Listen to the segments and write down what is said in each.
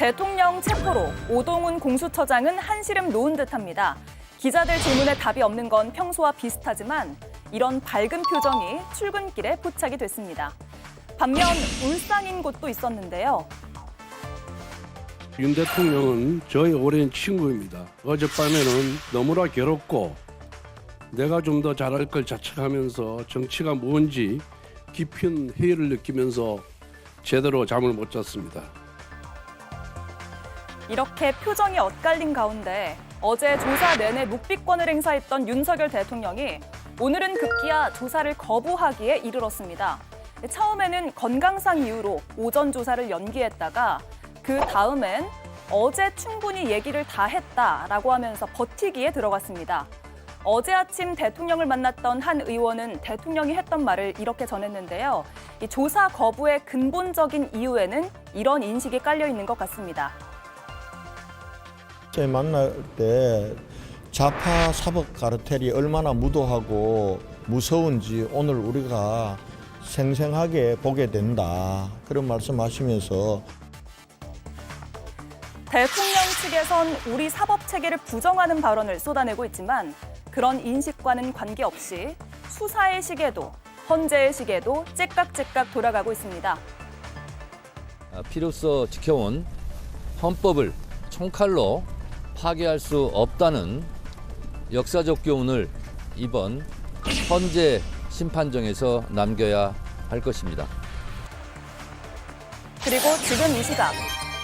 대통령 체포로 오동훈 공수처장은 한시름 놓은 듯합니다. 기자들 질문에 답이 없는 건 평소와 비슷하지만 이런 밝은 표정이 출근길에 포착이 됐습니다. 반면 울상인 곳도 있었는데요. 윤 대통령은 저의 오랜 친구입니다. 어젯밤에는 너무나 괴롭고 내가 좀 더 잘할 걸 자책하면서 정치가 뭔지 깊은 회의를 느끼면서 제대로 잠을 못 잤습니다. 이렇게 표정이 엇갈린 가운데 어제 조사 내내 묵비권을 행사했던 윤석열 대통령이 오늘은 급기야 조사를 거부하기에 이르렀습니다. 처음에는 건강상 이유로 오전 조사를 연기했다가 그 다음엔 어제 충분히 얘기를 다 했다라고 하면서 버티기에 들어갔습니다. 어제 아침 대통령을 만났던 한 의원은 대통령이 했던 말을 이렇게 전했는데요. 이 조사 거부의 근본적인 이유에는 이런 인식이 깔려 있는 것 같습니다. 만날 때 좌파 사법 카르텔이 얼마나 무도하고 무서운지 오늘 우리가 생생하게 보게 된다. 그런 말씀하시면서 대통령 측에선 우리 사법 체계를 부정하는 발언을 쏟아내고 있지만 그런 인식과는 관계없이 수사의 시계도 헌재의 시계도 째깍째깍 돌아가고 있습니다. 피로써 지켜온 헌법을 총칼로 파괴할 수 없다는 역사적 교훈을 이번 헌재 심판정에서 남겨야 할 것입니다. 그리고 지금 이 시각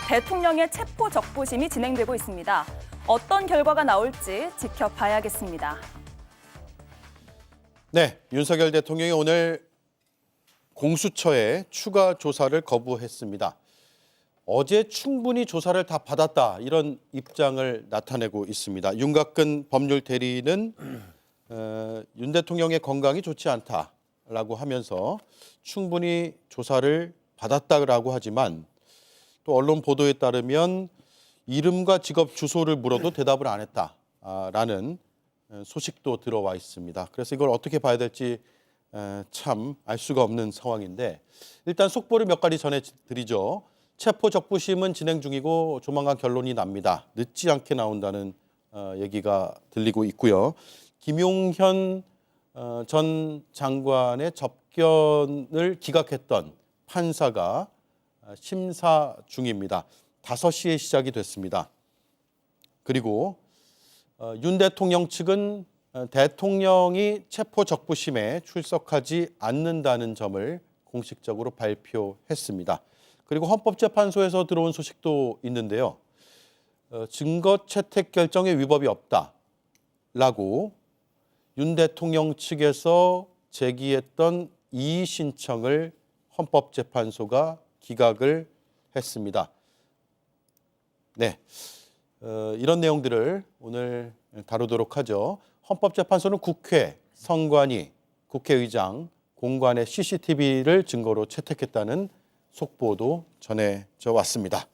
대통령의 체포 적부심이 진행되고 있습니다. 어떤 결과가 나올지 지켜봐야겠습니다. 네, 윤석열 대통령이 오늘 공수처에 추가 조사를 거부했습니다. 어제 충분히 조사를 다 받았다 이런 입장을 나타내고 있습니다. 윤곽근 법률 대리는 윤 대통령의 건강이 좋지 않다라고 하면서 충분히 조사를 받았다라고 하지만 또 언론 보도에 따르면 이름과 직업 주소를 물어도 대답을 안 했다라는 소식도 들어와 있습니다. 그래서 이걸 어떻게 봐야 될지 참 알 수가 없는 상황인데 일단 속보를 몇 가지 전해드리죠. 체포 적부심은 진행 중이고 조만간 결론이 납니다. 늦지 않게 나온다는 얘기가 들리고 있고요. 김용현 전 장관의 접견을 기각했던 판사가 심사 중입니다. 5시에 시작이 됐습니다. 그리고 윤 대통령 측은 대통령이 체포 적부심에 출석하지 않는다는 점을 공식적으로 발표했습니다. 그리고 헌법재판소에서 들어온 소식도 있는데요. 증거 채택 결정에 위법이 없다라고 윤 대통령 측에서 제기했던 이의 신청을 헌법재판소가 기각을 했습니다. 네, 이런 내용들을 오늘 다루도록 하죠. 헌법재판소는 국회, 선관위, 국회의장, 공관의 CCTV를 증거로 채택했다는 속보도 전해져 왔습니다.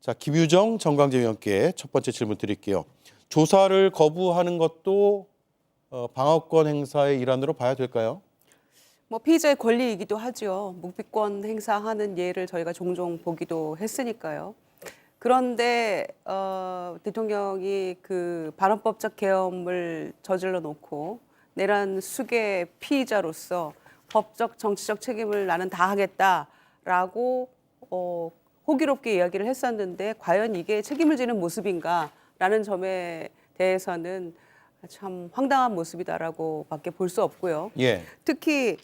자, 김유정 정광재 의원께 첫 번째 질문 드릴게요. 조사를 거부하는 것도 방어권 행사의 일환으로 봐야 될까요? 피의자의 권리이기도 하죠. 묵비권 행사하는 예를 저희가 종종 보기도 했으니까요. 그런데 대통령이 그 반헌법적 계엄을 저질러 놓고 내란 수괴 피의자로서 법적 정치적 책임을 나는 다 하겠다라고 호기롭게 이야기를 했었는데 과연 이게 책임을 지는 모습인가라는 점에 대해서는 참 황당한 모습이다라고 밖에 볼 수 없고요. 예. 특히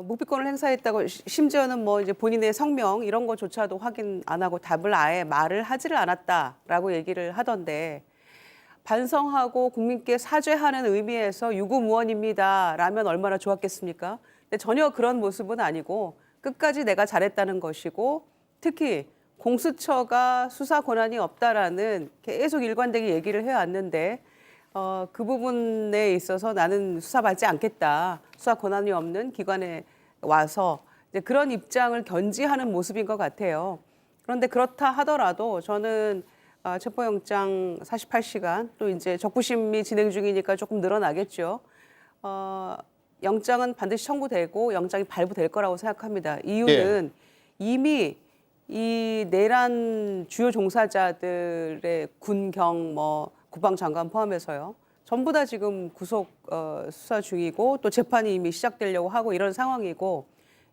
묵비권을 행사했다고 심지어는 뭐 이제 본인의 성명 이런 것조차도 확인 안 하고 답을 아예 말을 하지를 않았다라고 얘기를 하던데 반성하고 국민께 사죄하는 의미에서 유구무원입니다라면 얼마나 좋았겠습니까? 근데 전혀 그런 모습은 아니고 끝까지 내가 잘했다는 것이고 특히 공수처가 수사 권한이 없다라는 계속 일관되게 얘기를 해왔는데 그 부분에 있어서 나는 수사받지 않겠다. 수사 권한이 없는 기관에 와서 이제 그런 입장을 견지하는 모습인 것 같아요. 그런데 그렇다 하더라도 저는 체포영장 48시간 또 이제 적부심이 진행 중이니까 조금 늘어나겠죠. 영장은 반드시 청구되고 영장이 발부될 거라고 생각합니다. 이유는 이미 이 내란 주요 종사자들의 군경 뭐 국방장관 포함해서요. 전부 다 지금 구속 수사 중이고 또 재판이 이미 시작되려고 하고 이런 상황이고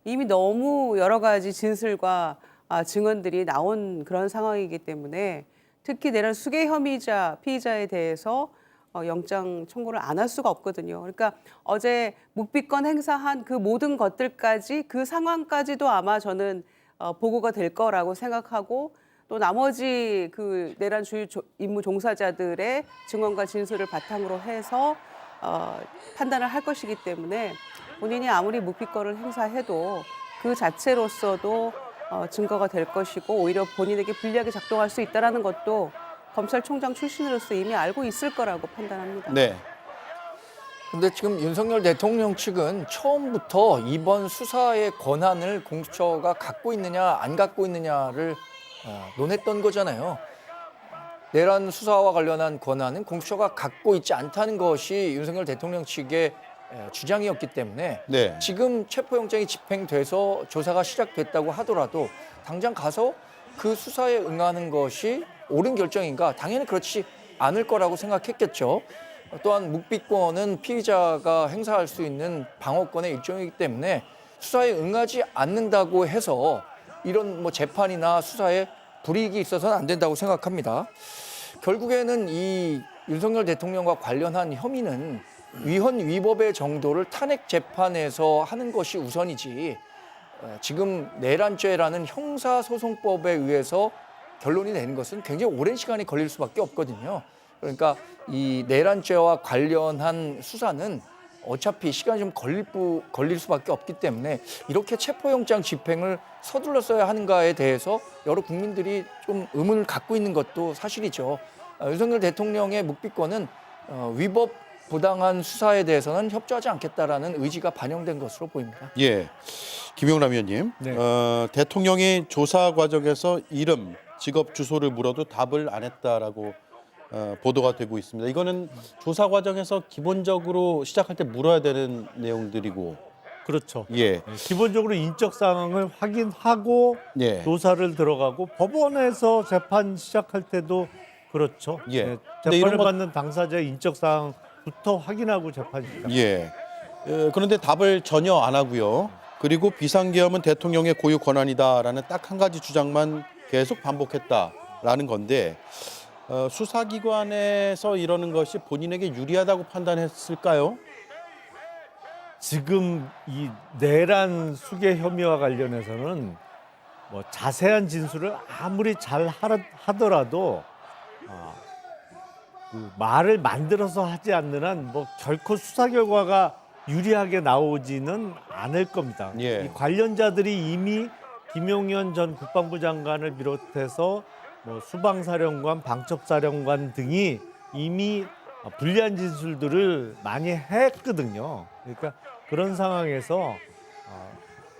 이미 너무 여러 가지 진술과 증언들이 나온 그런 상황이기 때문에 특히 내란 수괴 혐의자 피의자에 대해서 영장 청구를 안 할 수가 없거든요. 그러니까 어제 묵비권 행사한 그 모든 것들까지 그 상황까지도 아마 저는 보고가 될 거라고 생각하고 또 나머지 그 내란 주요 임무 종사자들의 증언과 진술을 바탕으로 해서 판단을 할 것이기 때문에 본인이 아무리 묵비권을 행사해도 그 자체로서도 증거가 될 것이고 오히려 본인에게 불리하게 작동할 수 있다는 것도 검찰총장 출신으로서 이미 알고 있을 거라고 판단합니다. 네. 근데 지금 윤석열 대통령 측은 처음부터 이번 수사의 권한을 공수처가 갖고 있느냐 안 갖고 있느냐를 논했던 거잖아요. 내란 수사와 관련한 권한은 공수처가 갖고 있지 않다는 것이 윤석열 대통령 측의 주장이었기 때문에 네. 지금 체포영장이 집행돼서 조사가 시작됐다고 하더라도 당장 가서 그 수사에 응하는 것이 옳은 결정인가? 당연히 그렇지 않을 거라고 생각했겠죠. 또한 묵비권은 피의자가 행사할 수 있는 방어권의 일종이기 때문에 수사에 응하지 않는다고 해서 이런 뭐 재판이나 수사에 불이익이 있어서는 안 된다고 생각합니다. 결국에는 이 윤석열 대통령과 관련한 혐의는 위헌 위법의 정도를 탄핵 재판에서 하는 것이 우선이지 지금 내란죄라는 형사소송법에 의해서 결론이 내는 것은 굉장히 오랜 시간이 걸릴 수밖에 없거든요. 그러니까 이 내란죄와 관련한 수사는 어차피 시간이 좀 걸릴 수밖에 없기 때문에 이렇게 체포영장 집행을 서둘렀어야 하는가에 대해서 여러 국민들이 좀 의문을 갖고 있는 것도 사실이죠. 윤석열 대통령의 묵비권은 위법 부당한 수사에 대해서는 협조하지 않겠다라는 의지가 반영된 것으로 보입니다. 예. 김용남 의원님, 네. 대통령이 조사 과정에서 이름, 직업, 주소를 물어도 답을 안 했다라고 보도가 되고 있습니다. 이거는 조사 과정에서 기본적으로 시작할 때 물어야 되는 내용들이고, 그렇죠. 예, 기본적으로 인적 사항을 확인하고 예, 조사를 들어가고 법원에서 재판 시작할 때도 그렇죠. 예. 네, 근데 이런 재판을 것- 받는 당사자의 인적 사항부터 확인하고 재판 시작. 예. 그런데 답을 전혀 안 하고요. 그리고 비상계엄은 대통령의 고유 권한이다라는 딱 한 가지 주장만 계속 반복했다라는 건데 수사기관에서 이러는 것이 본인에게 유리하다고 판단했을까요? 지금 이 내란 수괴 혐의와 관련해서는 뭐 자세한 진술을 아무리 잘 하더라도 그 말을 만들어서 하지 않는 한 뭐 결코 수사 결과가 유리하게 나오지는 않을 겁니다. 예. 이 관련자들이 이미 김용현 전 국방부 장관을 비롯해서 뭐 수방사령관, 방첩사령관 등이 이미 불리한 진술들을 많이 했거든요. 그러니까 그런 상황에서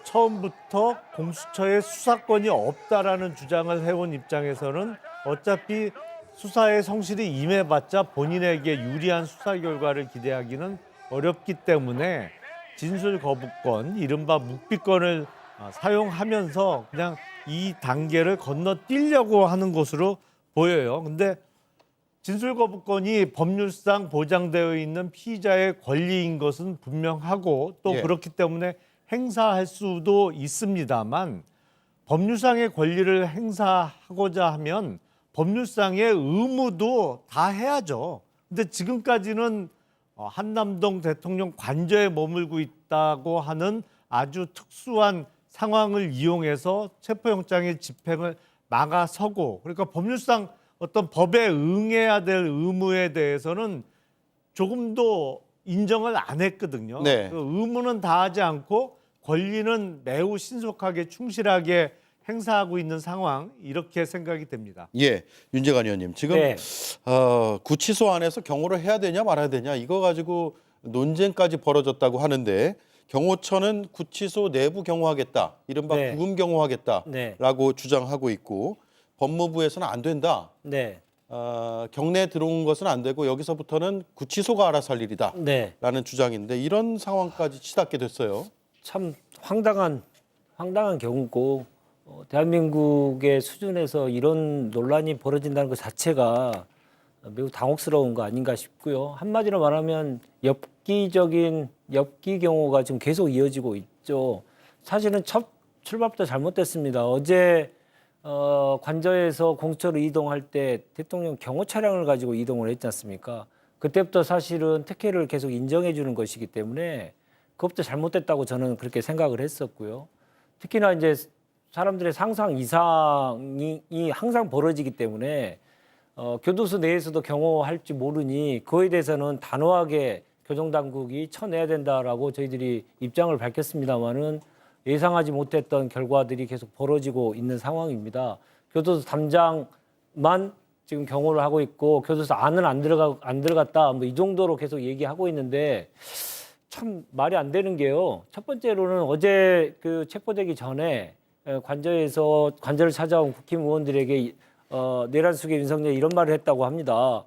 처음부터 공수처에 수사권이 없다라는 주장을 해온 입장에서는 어차피 수사에 성실히 임해봤자 본인에게 유리한 수사 결과를 기대하기는 어렵기 때문에 진술 거부권, 이른바 묵비권을 사용하면서 그냥 이 단계를 건너뛰려고 하는 것으로 보여요. 근데 진술 거부권이 법률상 보장되어 있는 피의자의 권리인 것은 분명하고 또 예. 그렇기 때문에 행사할 수도 있습니다만 법률상의 권리를 행사하고자 하면 법률상의 의무도 다 해야죠. 근데 지금까지는 한남동 대통령 관저에 머물고 있다고 하는 아주 특수한 상황을 이용해서 체포영장의 집행을 막아서고, 그러니까 법률상 어떤 법에 응해야 될 의무에 대해서는 조금도 인정을 안 했거든요. 네. 그 의무는 다하지 않고 권리는 매우 신속하게 충실하게 행사하고 있는 상황, 이렇게 생각이 됩니다. 예, 윤재관 의원님 지금 네. 구치소 안에서 경호를 해야 되냐 말아야 되냐 이거 가지고 논쟁까지 벌어졌다고 하는데 경호처는 구치소 내부 경호하겠다, 이른바 네. 구금 경호하겠다라고 네. 주장하고 있고 법무부에서는 안 된다. 네. 경내에 들어온 것은 안 되고 여기서부터는 구치소가 알아서 할 일이다라는 네. 주장인데 이런 상황까지 치닫게 됐어요. 참 황당한 경우고 대한민국의 수준에서 이런 논란이 벌어진다는 것 자체가 매우 당혹스러운 거 아닌가 싶고요. 한마디로 말하면 엽기 경호가 지금 계속 이어지고 있죠. 사실은 첫 출발부터 잘못됐습니다. 어제 관저에서 공처로 이동할 때 대통령 경호 차량을 가지고 이동을 했지 않습니까? 그때부터 사실은 특혜를 계속 인정해 주는 것이기 때문에 그것부터 잘못됐다고 저는 그렇게 생각을 했었고요. 특히나 이제 사람들의 상상 이상이 항상 벌어지기 때문에 교도소 내에서도 경호할지 모르니 그거에 대해서는 단호하게 교정당국이 쳐내야 된다라고 저희들이 입장을 밝혔습니다마는 예상하지 못했던 결과들이 계속 벌어지고 있는 상황입니다. 교도소 담장만 지금 경호를 하고 있고 교도소 안은 안 들어갔다 뭐 이 정도로 계속 얘기하고 있는데 참 말이 안 되는 게요. 첫 번째로는 어제 그 체포되기 전에 관저를 찾아온 국힘의원들에게 내란숙의 윤석열이 이런 말을 했다고 합니다.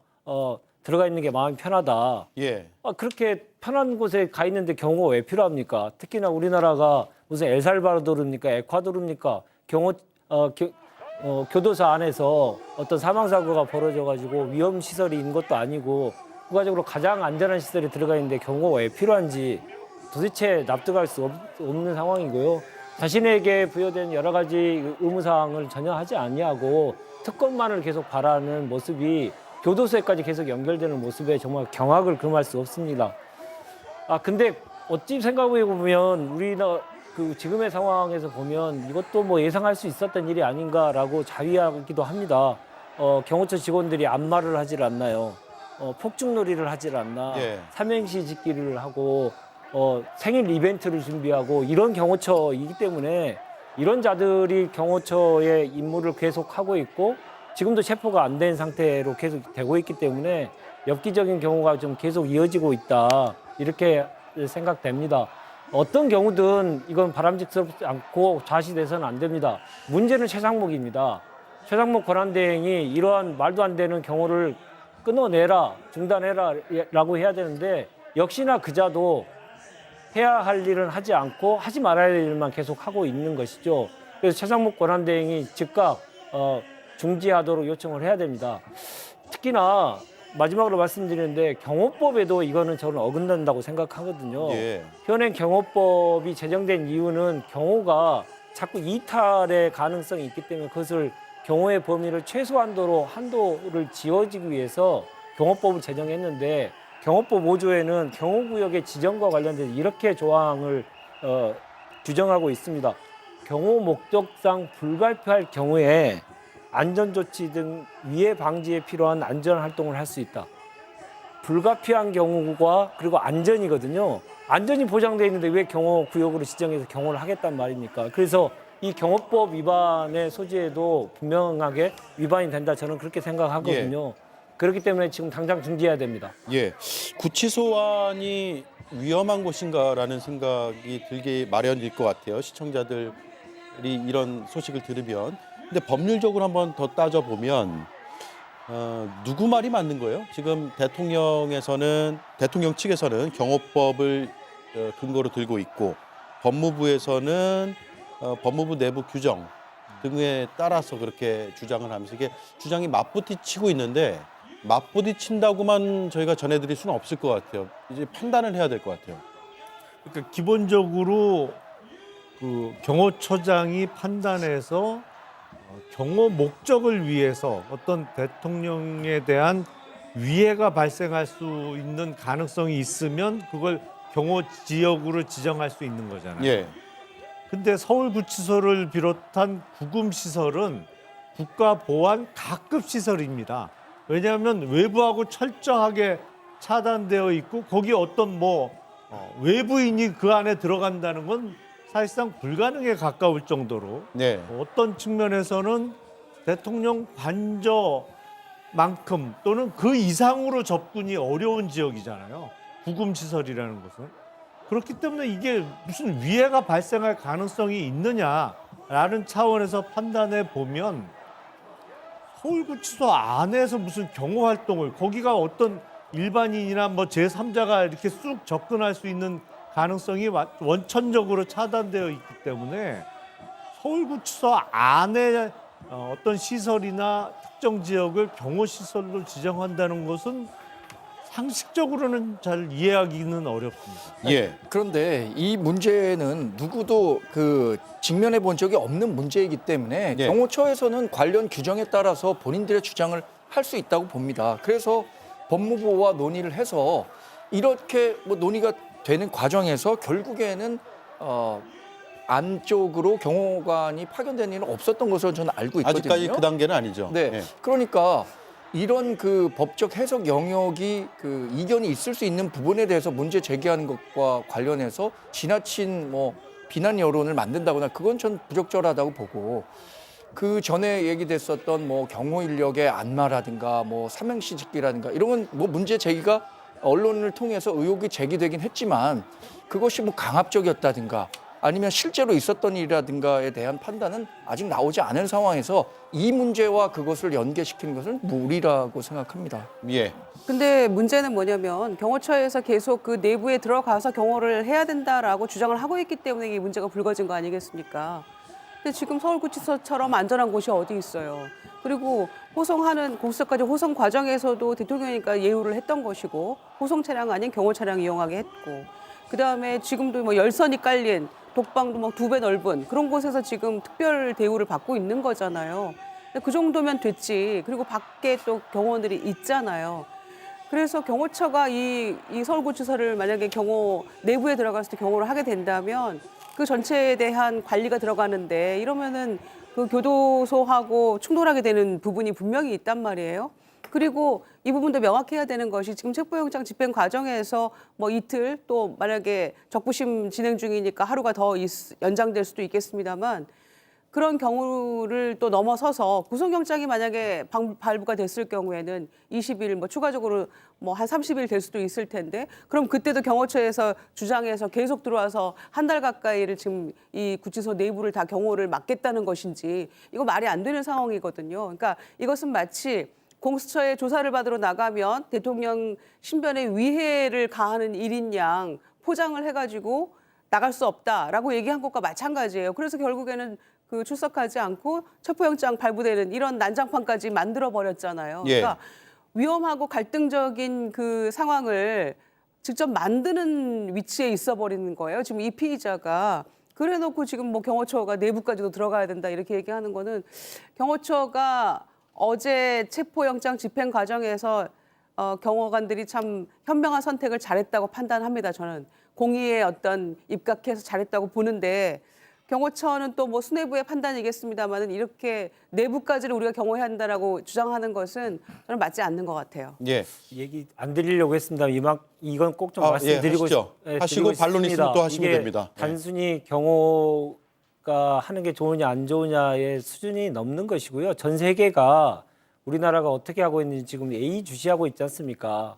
들어가 있는 게 마음이 편하다. 예. 그렇게 편한 곳에 가 있는데 경호가 왜 필요합니까? 특히나 우리나라가 무슨 엘살바도르입니까? 에콰도르입니까? 교도소 안에서 어떤 사망 사고가 벌어져가지고 위험 시설이 있는 것도 아니고 부가적으로 가장 안전한 시설에 들어가 있는데 경호가 왜 필요한지 도대체 납득할 수 없는 상황이고요. 자신에게 부여된 여러 가지 의무사항을 전혀 하지 아니하고 특권만을 계속 바라는 모습이 교도소에까지 계속 연결되는 모습에 정말 경악을 금할 수 없습니다. 근데 어찌 생각해 보면 우리나라 그 지금의 상황에서 보면 이것도 뭐 예상할 수 있었던 일이 아닌가라고 자위하기도 합니다. 경호처 직원들이 안마를 하질 않나요? 폭죽놀이를 하질 않나? 예. 삼행시 짓기를 하고 생일 이벤트를 준비하고 이런 경호처이기 때문에 이런 자들이 경호처의 임무를 계속하고 있고 지금도 체포가 안 된 상태로 계속 되고 있기 때문에 엽기적인 경우가 좀 계속 이어지고 있다 이렇게 생각됩니다. 어떤 경우든 이건 바람직스럽지 않고 좌시돼서는 안 됩니다. 문제는 최상목입니다. 최상목 권한대행이 이러한 말도 안 되는 경우를 끊어내라, 중단해라 라고 해야 되는데 역시나 그자도 해야 할 일은 하지 않고 하지 말아야 할 일만 계속 하고 있는 것이죠. 그래서 최상목 권한대행이 즉각 중지하도록 요청을 해야 됩니다. 특히나 마지막으로 말씀드리는데 경호법에도 이거는 저는 어긋난다고 생각하거든요. 예. 현행 경호법이 제정된 이유는 경호가 자꾸 이탈의 가능성이 있기 때문에 그것을 경호의 범위를 최소한도로 한도를 지어지기 위해서 경호법을 제정했는데 경호법 5조에는 경호구역의 지정과 관련돼서 이렇게 조항을 규정하고 있습니다. 경호 목적상 불발표할 경우에 안전조치 등 위해 방지에 필요한 안전활동을 할 수 있다. 불가피한 경우가 그리고 안전이거든요. 안전이 보장되어 있는데 왜 경호구역으로 지정해서 경호를 하겠단 말입니까? 그래서 이 경호법 위반의 소지에도 분명하게 위반이 된다. 저는 그렇게 생각하거든요. 그렇기 때문에 지금 당장 중지해야 됩니다. 예. 구치소안이 위험한 곳인가라는 생각이 들게 마련일 것 같아요. 시청자들이 이런 소식을 들으면. 근데 법률적으로 한번 더 따져보면 누구 말이 맞는 거예요? 지금 대통령 측에서는 경호법을 근거로 들고 있고 법무부에서는 법무부 내부 규정 등에 따라서 그렇게 주장을 하면서 이게 주장이 맞부딪히고 있는데 맞부딪힌다고만 저희가 전해드릴 수는 없을 것 같아요. 이제 판단을 해야 될 것 같아요. 그러니까 기본적으로 그 경호처장이 판단해서 경호 목적을 위해서 어떤 대통령에 대한 위해가 발생할 수 있는 가능성이 있으면 그걸 경호 지역으로 지정할 수 있는 거잖아요. 예. 근데 서울구치소를 비롯한 구금시설은 국가보안 가급 시설입니다. 왜냐하면 외부하고 철저하게 차단되어 있고 거기 어떤 외부인이 그 안에 들어간다는 건 사실상 불가능에 가까울 정도로 네. 어떤 측면에서는 대통령 관저만큼 또는 그 이상으로 접근이 어려운 지역이잖아요. 구금시설이라는 것은. 그렇기 때문에 이게 무슨 위해가 발생할 가능성이 있느냐라는 차원에서 판단해 보면 서울구치소 안에서 무슨 경호활동을 거기가 어떤 일반인이나 제3자가 이렇게 쑥 접근할 수 있는 가능성이 원천적으로 차단되어 있기 때문에 서울구치소 안에 어떤 시설이나 특정 지역을 경호시설로 지정한다는 것은 상식적으로는 잘 이해하기는 어렵습니다. 예. 그런데 이 문제는 누구도 그 직면해 본 적이 없는 문제이기 때문에 예. 경호처에서는 관련 규정에 따라서 본인들의 주장을 할 수 있다고 봅니다. 그래서 법무부와 논의를 해서 이렇게 뭐 논의가 되는 과정에서 결국에는 안쪽으로 경호관이 파견되는 일은 없었던 것으로 저는 알고 있거든요. 아직까지 그 단계는 아니죠. 네. 예. 그러니까 이런 그 법적 해석 영역이 그 이견이 있을 수 있는 부분에 대해서 문제 제기하는 것과 관련해서 지나친 뭐 비난 여론을 만든다거나 그건 전 부적절하다고 보고 그 전에 얘기됐었던 뭐 경호 인력의 안마라든가 뭐 삼행시 짓기라든가 이런 건 뭐 문제 제기가 언론을 통해서 의혹이 제기되긴 했지만 그것이 뭐 강압적이었다든가 아니면 실제로 있었던 일이라든가에 대한 판단은 아직 나오지 않은 상황에서 이 문제와 그것을 연계시키는 것은 무리라고 생각합니다. 예. 근데 문제는 뭐냐면 경호처에서 계속 그 내부에 들어가서 경호를 해야 된다라고 주장을 하고 있기 때문에 이 문제가 불거진 거 아니겠습니까? 근데 지금 서울구치소처럼 안전한 곳이 어디 있어요? 그리고 호송하는 고수까지 호송 과정에서도 대통령이니까 예우를 했던 것이고 호송 차량 아닌 경호 차량 이용하게 했고 그다음에 지금도 뭐 열선이 깔린 독방도 뭐 2배 넓은 그런 곳에서 지금 특별 대우를 받고 있는 거잖아요. 근데 그 정도면 됐지. 그리고 밖에 또 경호원들이 있잖아요. 그래서 경호처가 이 서울구치소를 만약에 경호 내부에 들어갔을 때 경호를 하게 된다면 그 전체에 대한 관리가 들어가는데 이러면은 그 교도소하고 충돌하게 되는 부분이 분명히 있단 말이에요. 그리고 이 부분도 명확해야 되는 것이 지금 체포영장 집행 과정에서 뭐 이틀 또 만약에 적부심 진행 중이니까 하루가 더 연장될 수도 있겠습니다만 그런 경우를 또 넘어서서 구속영장이 만약에 발부가 됐을 경우에는 20일 뭐 추가적으로 뭐 한 30일 될 수도 있을 텐데 그럼 그때도 경호처에서 주장해서 계속 들어와서 한 달 가까이를 지금 이 구치소 내부를 다 경호를 맡겠다는 것인지 이거 말이 안 되는 상황이거든요. 그러니까 이것은 마치 공수처에 조사를 받으러 나가면 대통령 신변에 위해를 가하는 일인 양 포장을 해가지고 나갈 수 없다라고 얘기한 것과 마찬가지예요. 그래서 결국에는 그 출석하지 않고 체포영장 발부되는 이런 난장판까지 만들어 버렸잖아요. 예. 그러니까 위험하고 갈등적인 그 상황을 직접 만드는 위치에 있어 버리는 거예요. 지금 이 피의자가. 그래놓고 지금 뭐 경호처가 내부까지도 들어가야 된다 이렇게 얘기하는 거는 경호처가 어제 체포영장 집행 과정에서 경호관들이 참 현명한 선택을 잘했다고 판단합니다. 저는 공의에 어떤 입각해서 잘했다고 보는데 경호처는 또 뭐 수뇌부의 판단이겠습니다만은 이렇게 내부까지를 우리가 경호해야 한다라고 주장하는 것은 저는 맞지 않는 것 같아요. 예. 얘기 안 드리려고 했습니다. 이건 꼭 좀 예, 말씀드리고 하시죠. 하시고 드리고 반론 싶습니다. 있으면 또 하시면 이게 됩니다. 예. 단순히 경호가 하는 게 좋으냐 안 좋으냐의 수준이 넘는 것이고요. 전 세계가 우리나라가 어떻게 하고 있는지 지금 예의주시하고 있지 않습니까?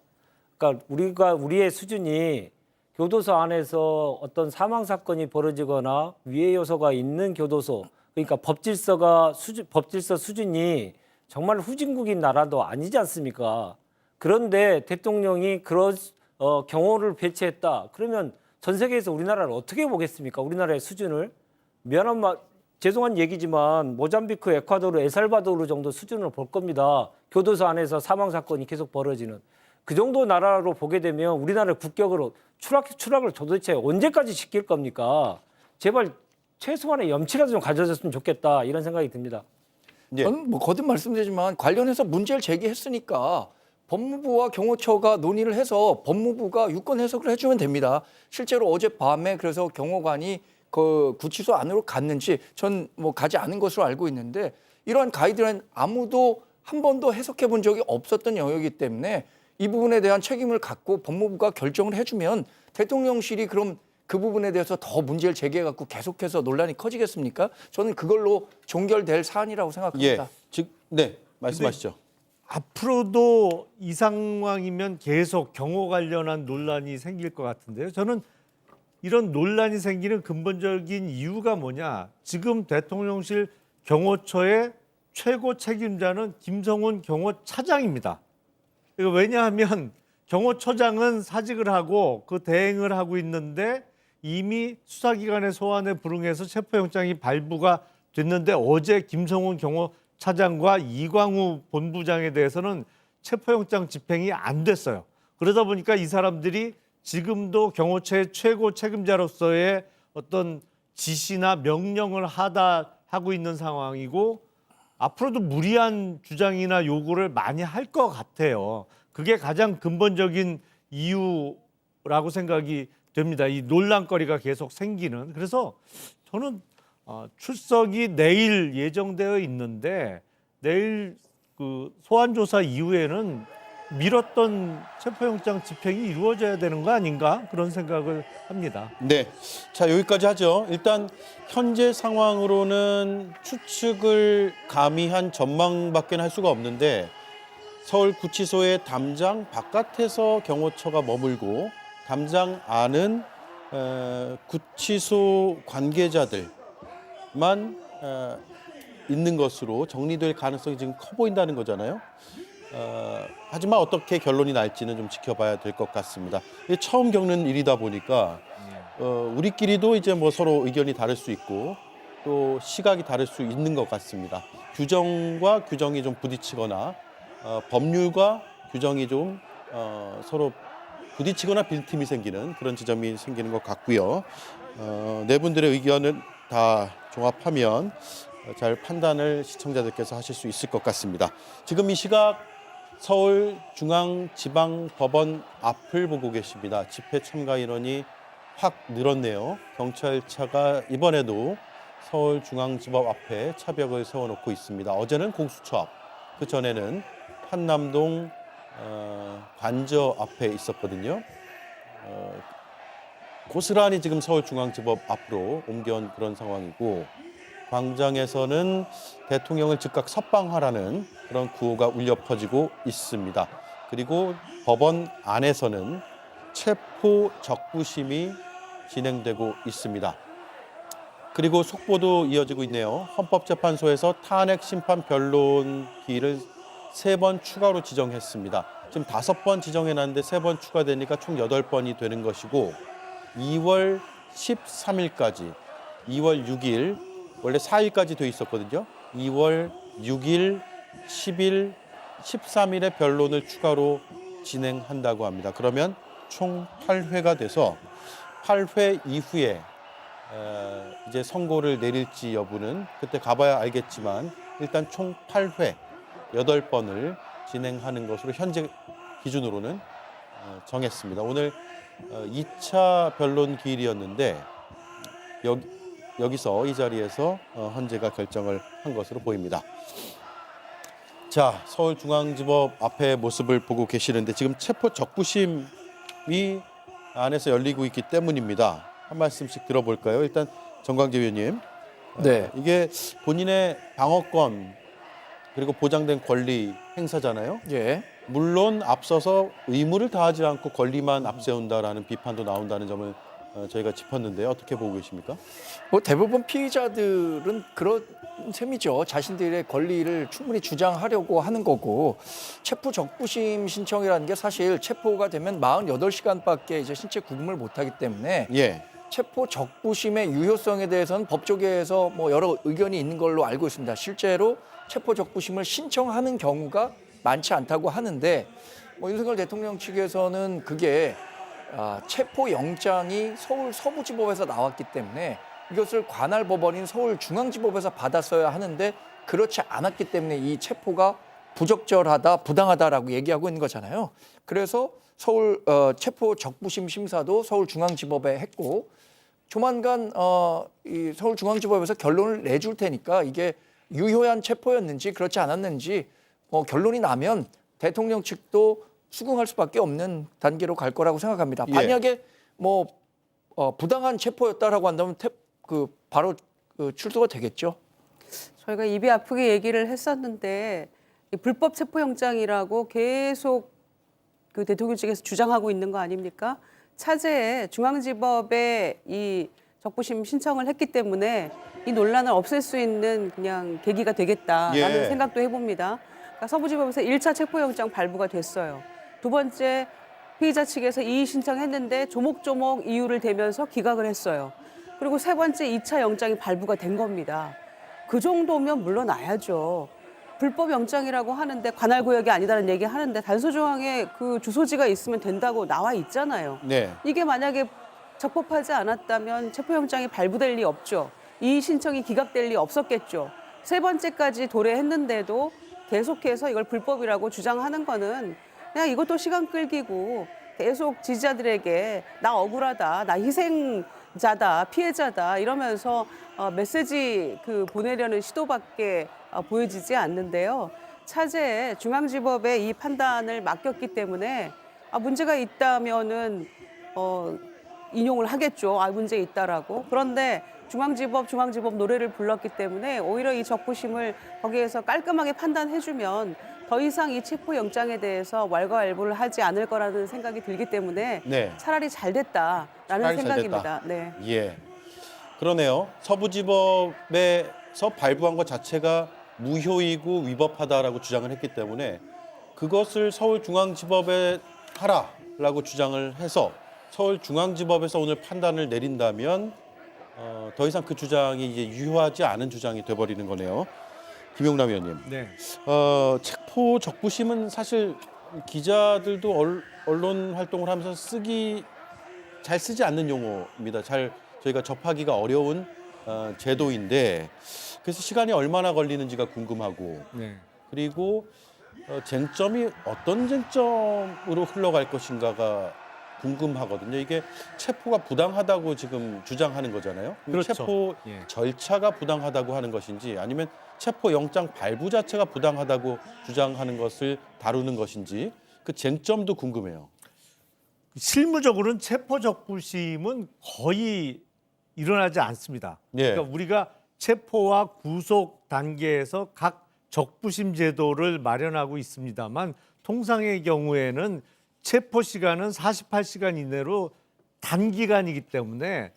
그러니까 우리의 수준이 교도소 안에서 어떤 사망 사건이 벌어지거나 위해 요소가 있는 교도소, 그러니까 법질서 수준이 정말 후진국인 나라도 아니지 않습니까? 그런데 대통령이 그런 경호를 배치했다. 그러면 전 세계에서 우리나라를 어떻게 보겠습니까? 우리나라의 수준을 죄송한 얘기지만 모잠비크, 에콰도르, 엘살바도르 정도 수준으로 볼 겁니다. 교도소 안에서 사망 사건이 계속 벌어지는. 그 정도 나라로 보게 되면 우리나라의 국격으로 추락을 도대체 언제까지 시킬 겁니까? 제발 최소한의 염치라도 좀 가져졌으면 좋겠다 이런 생각이 듭니다. 예. 저는 뭐 거듭 말씀드리지만 관련해서 문제를 제기했으니까 법무부와 경호처가 논의를 해서 법무부가 유권 해석을 해주면 됩니다. 실제로 어젯밤에 그래서 경호관이 그 구치소 안으로 갔는지 전 뭐 가지 않은 것으로 알고 있는데 이러한 가이드라인 아무도 한 번도 해석해 본 적이 없었던 영역이기 때문에 이 부분에 대한 책임을 갖고 법무부가 결정을 해주면 대통령실이 그럼 그 부분에 대해서 더 문제를 제기해갖고 계속해서 논란이 커지겠습니까? 저는 그걸로 종결될 사안이라고 생각합니다. 예. 네, 말씀하시죠. 앞으로도 이 상황이면 계속 경호 관련한 논란이 생길 것 같은데요. 저는 이런 논란이 생기는 근본적인 이유가 뭐냐. 지금 대통령실 경호처의 최고 책임자는 김성훈 경호차장입니다. 왜냐하면 경호처장은 사직을 하고 그 대행을 하고 있는데 이미 수사기관의 소환에 불응해서 체포영장이 발부가 됐는데 어제 김성훈 경호차장과 이광우 본부장에 대해서는 체포영장 집행이 안 됐어요. 그러다 보니까 이 사람들이 지금도 경호처의 최고 책임자로서의 어떤 지시나 명령을 하고 있는 상황이고 앞으로도 무리한 주장이나 요구를 많이 할 것 같아요. 그게 가장 근본적인 이유라고 생각이 됩니다. 이 논란거리가 계속 생기는. 그래서 저는 출석이 내일 예정되어 있는데 내일 그 소환조사 이후에는 미뤘던 체포영장 집행이 이루어져야 되는 거 아닌가 그런 생각을 합니다. 네. 자, 여기까지 하죠. 일단 현재 상황으로는 추측을 가미한 전망밖에 할 수가 없는데 서울구치소의 담장 바깥에서 경호처가 머물고 담장 안은 구치소 관계자들만 있는 것으로 정리될 가능성이 지금 커 보인다는 거잖아요. 하지만 어떻게 결론이 날지는 좀 지켜봐야 될 것 같습니다. 이게 처음 겪는 일이다 보니까 우리끼리도 이제 뭐 서로 의견이 다를 수 있고 또 시각이 다를 수 있는 것 같습니다. 규정과 규정이 좀 부딪히거나 법률과 규정이 좀 서로 부딪히거나 빈틈이 생기는 그런 지점이 생기는 것 같고요. 네 분들의 의견을 다 종합하면 잘 판단을 시청자들께서 하실 수 있을 것 같습니다. 지금 이 시각 서울중앙지방법원 앞을 보고 계십니다. 집회 참가 인원이 확 늘었네요. 경찰차가 이번에도 서울중앙지법 앞에 차벽을 세워놓고 있습니다. 어제는 공수처 앞, 그 전에는 한남동 관저 앞에 있었거든요. 고스란히 지금 서울중앙지법 앞으로 옮겨온 그런 상황이고 광장에서는 대통령을 즉각 석방하라는 그런 구호가 울려 퍼지고 있습니다. 그리고 법원 안에서는 체포 적부심이 진행되고 있습니다. 그리고 속보도 이어지고 있네요. 헌법재판소에서 탄핵 심판 변론기일을 3번 추가로 지정했습니다. 지금 5번 지정해놨는데 3번 추가되니까 총 8번이 되는 것이고 2월 13일까지 2월 6일 원래 4일까지 돼 있었거든요. 2월 6일, 10일, 13일에 변론을 추가로 진행한다고 합니다. 그러면 총 8회가 돼서 8회 이후에 이제 선고를 내릴지 여부는 그때 가봐야 알겠지만 일단 총 8회, 8번을 진행하는 것으로 현재 기준으로는 정했습니다. 오늘 2차 변론 기일이었는데 여기서 이 자리에서 헌재가 결정을 한 것으로 보입니다. 자, 서울중앙지법 앞의 모습을 보고 계시는데 지금 체포 적부심이 안에서 열리고 있기 때문입니다. 한 말씀씩 들어볼까요? 일단 정광재 위원님. 네. 이게 본인의 방어권 그리고 보장된 권리 행사잖아요. 예. 물론 앞서서 의무를 다하지 않고 권리만 앞세운다라는 비판도 나온다는 점을 저희가 짚었는데요. 어떻게 보고 계십니까? 뭐 대부분 피의자들은 그런 셈이죠. 자신들의 권리를 충분히 주장하려고 하는 거고 체포 적부심 신청이라는 게 사실 체포가 되면 48시간밖에 이제 신체 구금을 못 하기 때문에 예. 체포 적부심의 유효성에 대해서는 법조계에서 뭐 여러 의견이 있는 걸로 알고 있습니다. 실제로 체포 적부심을 신청하는 경우가 많지 않다고 하는데 뭐 윤석열 대통령 측에서는 그게 체포 영장이 서울 서부지법에서 나왔기 때문에 이것을 관할 법원인 서울중앙지법에서 받았어야 하는데 그렇지 않았기 때문에 이 체포가 부적절하다, 부당하다라고 얘기하고 있는 거잖아요. 그래서 서울 체포 적부심 심사도 서울중앙지법에 했고 조만간 이 서울중앙지법에서 결론을 내줄 테니까 이게 유효한 체포였는지 그렇지 않았는지 결론이 나면 대통령 측도 수긍할 수밖에 없는 단계로 갈 거라고 생각합니다. 예. 만약에 뭐 부당한 체포였다라고 한다면 바로 출두가 되겠죠. 저희가 입이 아프게 얘기를 했었는데 이 불법 체포영장이라고 계속 그 대통령 측에서 주장하고 있는 거 아닙니까? 차제에 중앙지법에 이 적부심 신청을 했기 때문에 이 논란을 없앨 수 있는 그냥 계기가 되겠다라는 예. 생각도 해봅니다. 그러니까 서부지법에서 1차 체포영장 발부가 됐어요. 두 번째 피의자 측에서 이의 신청했는데 조목조목 이유를 대면서 기각을 했어요. 그리고 세 번째 2차 영장이 발부가 된 겁니다. 그 정도면 물러나야죠. 불법 영장이라고 하는데 관할 구역이 아니다는 얘기 하는데 단서 조항에 그 주소지가 있으면 된다고 나와 있잖아요. 네. 이게 만약에 적법하지 않았다면 체포영장이 발부될 리 없죠. 이 신청이 기각될 리 없었겠죠. 세 번째까지 도래했는데도 계속해서 이걸 불법이라고 주장하는 거는 그냥 이것도 시간 끌기고 계속 지지자들에게 나 억울하다, 나 희생자다, 피해자다 이러면서 메시지 보내려는 시도밖에 보여지지 않는데요. 차제에 중앙지법에 이 판단을 맡겼기 때문에 문제가 있다면은 인용을 하겠죠. 문제 있다라고. 그런데 중앙지법 노래를 불렀기 때문에 오히려 이 적부심을 거기에서 깔끔하게 판단해주면 더 이상 이 체포영장에 대해서 왈가왈부를 하지 않을 거라는 생각이 들기 때문에 네. 차라리 잘 됐다라는 차라리 잘 생각입니다. 됐다. 네. 예. 그러네요. 서부지법에서 발부한 것 자체가 무효이고 위법하다라고 주장을 했기 때문에 그것을 서울중앙지법에 하라라고 주장을 해서 서울중앙지법에서 오늘 판단을 내린다면 더 이상 그 주장이 이제 유효하지 않은 주장이 돼버리는 거네요. 김용남 의원님. 네. 체포 적부심은 사실 기자들도 언론 활동을 하면서 잘 쓰지 않는 용어입니다. 저희가 접하기가 어려운 제도인데 그래서 시간이 얼마나 걸리는지가 궁금하고 네. 그리고 쟁점이 어떤 쟁점으로 흘러갈 것인가가 궁금하거든요. 이게 체포가 부당하다고 지금 주장하는 거잖아요. 그렇죠. 체포 예. 절차가 부당하다고 하는 것인지 아니면 체포 영장 발부 자체가 부당하다고 주장하는 것을 다루는 것인지 그 쟁점도 궁금해요. 실무적으로는 체포 적부심은 거의 일어나지 않습니다. 예. 그러니까 우리가 체포와 구속 단계에서 각 적부심 제도를 마련하고 있습니다만 통상의 경우에는 체포 시간은 48시간 이내로 단기간이기 때문에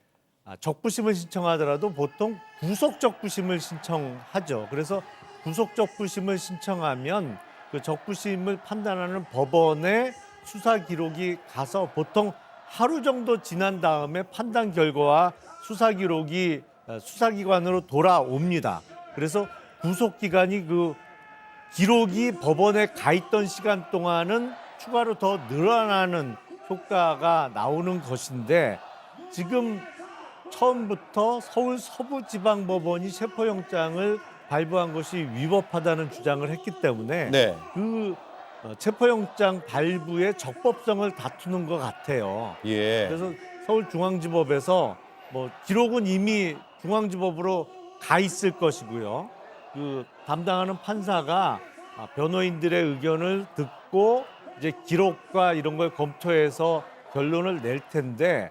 적부심을 신청하더라도 보통 구속 적부심을 신청하죠. 그래서 구속 적부심을 신청하면 그 적부심을 판단하는 법원에 수사 기록이 가서 보통 하루 정도 지난 다음에 판단 결과와 수사 기록이 수사기관으로 돌아옵니다. 그래서 구속 기간이 그 기록이 법원에 가 있던 시간 동안은 추가로 더 늘어나는 효과가 나오는 것인데 지금 처음부터 서울 서부지방법원이 체포영장을 발부한 것이 위법하다는 주장을 했기 때문에 네. 그 체포영장 발부의 적법성을 다투는 것 같아요. 예. 그래서 서울중앙지법에서 기록은 이미 중앙지법으로 가 있을 것이고요. 그 담당하는 판사가 변호인들의 의견을 듣고 이제 기록과 이런 걸 검토해서 결론을 낼 텐데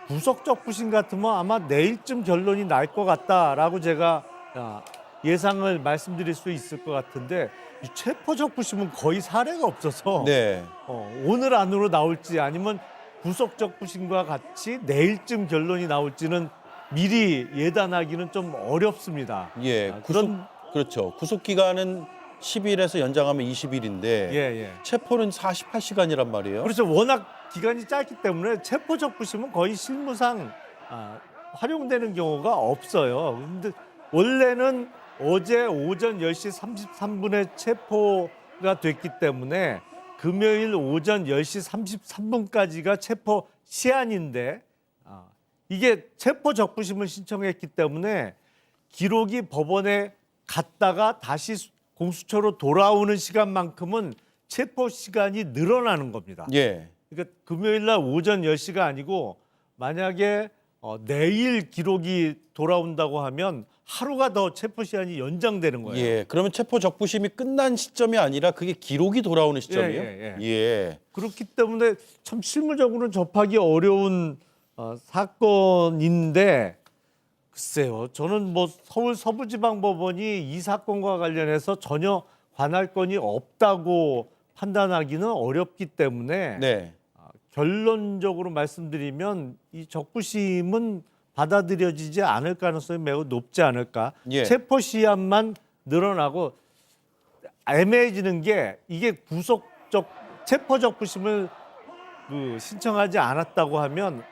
구속적 부심 같으면 아마 내일쯤 결론이 날 것 같다라고 제가 예상을 말씀드릴 수 있을 것 같은데 이 체포적 부심은 거의 사례가 없어서 네. 오늘 안으로 나올지 아니면 구속적 부심과 같이 내일쯤 결론이 나올지는 미리 예단하기는 좀 어렵습니다. 예. 그렇죠. 구속 기간은 10일에서 연장하면 20일인데 예. 체포는 48시간이란 말이에요. 그렇죠. 워낙 기간이 짧기 때문에 체포적 부심은 거의 실무상 활용되는 경우가 없어요. 근데 원래는 어제 오전 10시 33분에 체포가 됐기 때문에 금요일 오전 10시 33분까지가 체포 시한인데 이게 체포 적부심을 신청했기 때문에 기록이 법원에 갔다가 다시 공수처로 돌아오는 시간만큼은 체포 시간이 늘어나는 겁니다. 예. 그러니까 금요일 날 오전 10시가 아니고 만약에 내일 기록이 돌아온다고 하면 하루가 더 체포 시간이 연장되는 거예요. 예. 그러면 체포 적부심이 끝난 시점이 아니라 그게 기록이 돌아오는 시점이에요. 예. 그렇기 때문에 참 실무적으로는 접하기 어려운 사건인데 글쎄요. 저는 서울 서부지방법원이 이 사건과 관련해서 전혀 관할권이 없다고 판단하기는 어렵기 때문에 네. 결론적으로 말씀드리면 이 적부심은 받아들여지지 않을 가능성이 매우 높지 않을까. 예. 체포 시한만 늘어나고 애매해지는 게 이게 구속적 체포 적부심을 신청하지 않았다고 하면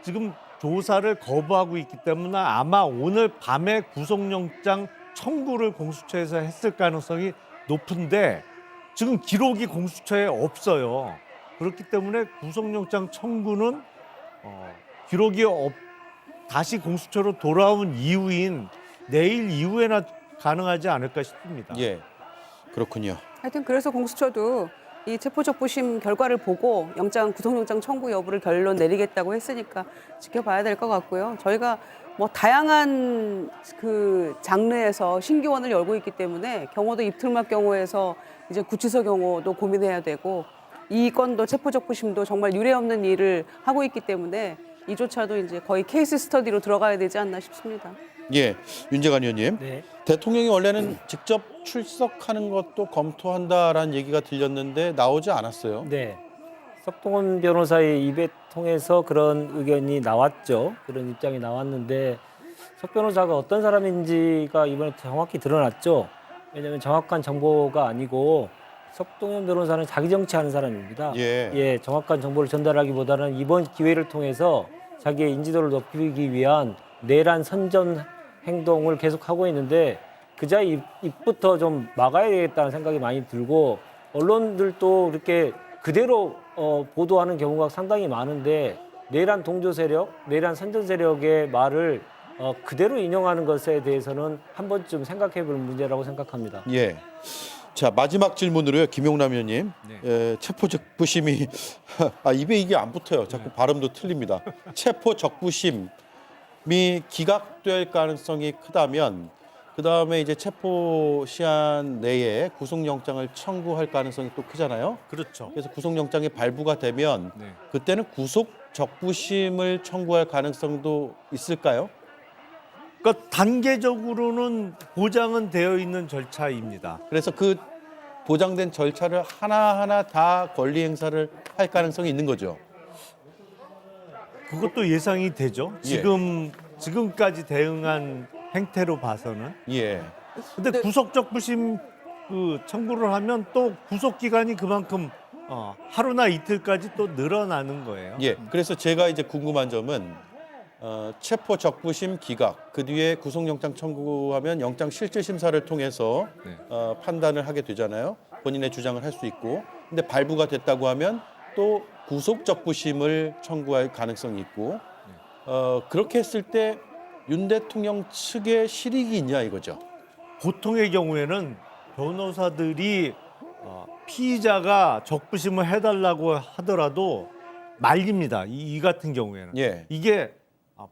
지금 조사를 거부하고 있기 때문에 아마 오늘 밤에 구속영장 청구를 공수처에서 했을 가능성이 높은데 지금 기록이 공수처에 없어요. 그렇기 때문에 구속영장 청구는 기록이 다시 공수처로 돌아온 이후인 내일 이후에나 가능하지 않을까 싶습니다. 예, 그렇군요. 하여튼 그래서 공수처도 이 체포적부심 결과를 보고 구속영장 청구 여부를 결론 내리겠다고 했으니까 지켜봐야 될 것 같고요. 저희가 뭐 다양한 그 장르에서 신규원을 열고 있기 때문에 경호도 입틀막 경우에서 이제 구치소 경우도 고민해야 되고 이 건도 체포적부심도 정말 유례없는 일을 하고 있기 때문에 이조차도 이제 거의 케이스 스터디로 들어가야 되지 않나 싶습니다. 예, 윤재관 의원님. 네. 대통령이 원래는 직접 출석하는 것도 검토한다라는 얘기가 들렸는데 나오지 않았어요. 네. 석동원 변호사의 입에 통해서 그런 의견이 나왔죠. 그런 입장이 나왔는데 석 변호사가 어떤 사람인지가 이번에 정확히 드러났죠. 왜냐하면 정확한 정보가 아니고 석동원 변호사는 자기 정치하는 사람입니다. 예. 정확한 정보를 전달하기보다는 이번 기회를 통해서 자기의 인지도를 높이기 위한 내란 선전 행동을 계속하고 있는데 그자 입부터 좀 막아야 되겠다는 생각이 많이 들고 언론들도 이렇게 그대로 보도하는 경우가 상당히 많은데 내란 동조 세력, 내란 선전 세력의 말을 그대로 인용하는 것에 대해서는 한 번쯤 생각해 볼 문제라고 생각합니다. 예. 자, 마지막 질문으로요. 김용남 의원님. 체포적부심이 입에 이게 안 붙어요. 자꾸 발음도 틀립니다. 체포적부심이 기각될 가능성이 크다면 그다음에 이제 체포 시한 내에 구속영장을 청구할 가능성이 또 크잖아요. 그렇죠. 그래서 구속영장이 발부가 되면 네. 그때는 구속적부심을 청구할 가능성도 있을까요? 그러니까 단계적으로는 보장은 되어 있는 절차입니다. 그래서 그 보장된 절차를 하나하나 다 권리 행사를 할 가능성이 있는 거죠. 그것도 예상이 되죠. 예. 지금까지 대응한 행태로 봐서는. 예. 근데 구속적 부심 그 청구를 하면 또 구속 기간이 그만큼 하루나 이틀까지 또 늘어나는 거예요. 예. 그래서 제가 이제 궁금한 점은 체포 적부심 기각 그 뒤에 구속영장 청구하면 영장 실질 심사를 통해서 판단을 하게 되잖아요. 본인의 주장을 할 수 있고. 근데 발부가 됐다고 하면 또 구속 적부심을 청구할 가능성이 있고. 그렇게 했을 때 윤 대통령 측에 실익이 있냐 이거죠. 보통의 경우에는 변호사들이 피의자가 적부심을 해달라고 하더라도 말립니다. 이 같은 경우에는. 예. 이게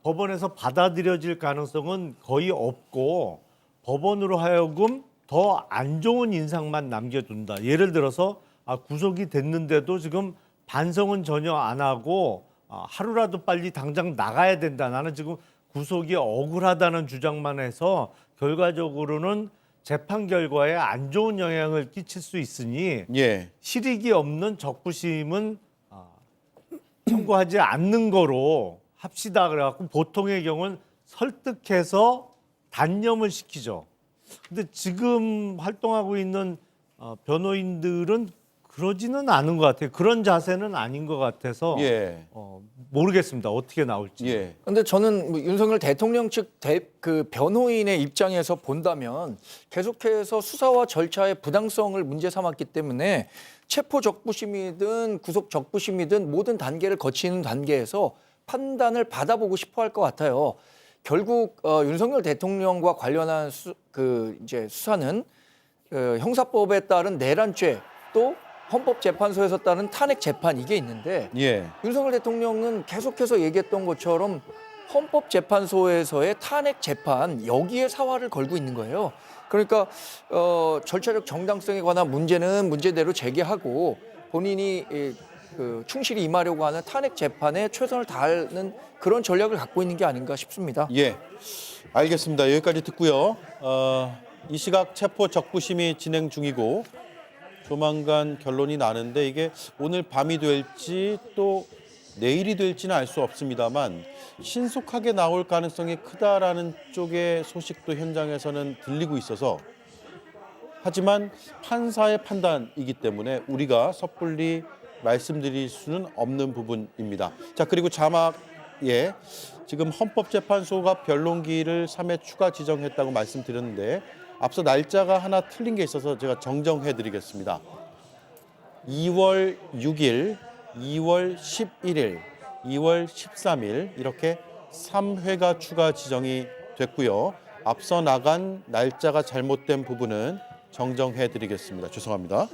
법원에서 받아들여질 가능성은 거의 없고 법원으로 하여금 더 안 좋은 인상만 남겨둔다. 예를 들어서 구속이 됐는데도 지금 반성은 전혀 안 하고 하루라도 빨리 당장 나가야 된다. 나는 지금 구속이 억울하다는 주장만 해서 결과적으로는 재판 결과에 안 좋은 영향을 끼칠 수 있으니 예. 실익이 없는 적부심은 청구하지 않는 거로 합시다. 그래갖고 보통의 경우는 설득해서 단념을 시키죠. 근데 지금 활동하고 있는 변호인들은 그러지는 않은 것 같아요. 그런 자세는 아닌 것 같아서 예. 모르겠습니다. 어떻게 나올지. 예. 근데 저는 뭐 윤석열 대통령 측 그 변호인의 입장에서 본다면 계속해서 수사와 절차의 부당성을 문제 삼았기 때문에 체포 적부심이든 구속 적부심이든 모든 단계를 거치는 단계에서 판단을 받아보고 싶어 할 것 같아요. 결국 윤석열 대통령과 관련한 이제 수사는 형사법에 따른 내란죄 또 헌법재판소에서 따른 탄핵 재판 이게 있는데 예. 윤석열 대통령은 계속해서 얘기했던 것처럼 헌법재판소에서의 탄핵 재판 여기에 사활을 걸고 있는 거예요. 그러니까 절차적 정당성에 관한 문제는 문제대로 제기하고 본인이 충실히 임하려고 하는 탄핵 재판에 최선을 다하는 그런 전략을 갖고 있는 게 아닌가 싶습니다. 예. 알겠습니다. 여기까지 듣고요. 이 시각 체포 적부심이 진행 중이고 조만간 결론이 나는데 이게 오늘 밤이 될지 또 내일이 될지는 알 수 없습니다만 신속하게 나올 가능성이 크다라는 쪽의 소식도 현장에서는 들리고 있어서 하지만 판사의 판단이기 때문에 우리가 섣불리 말씀드릴 수는 없는 부분입니다. 자, 그리고 자막 예, 지금 헌법재판소가 변론기일을 3회 추가 지정했다고 말씀드렸는데 앞서 날짜가 하나 틀린 게 있어서 제가 정정해 드리겠습니다. 2월 6일, 2월 11일, 2월 13일 이렇게 3회가 추가 지정이 됐고요. 앞서 나간 날짜가 잘못된 부분은 정정해 드리겠습니다. 죄송합니다.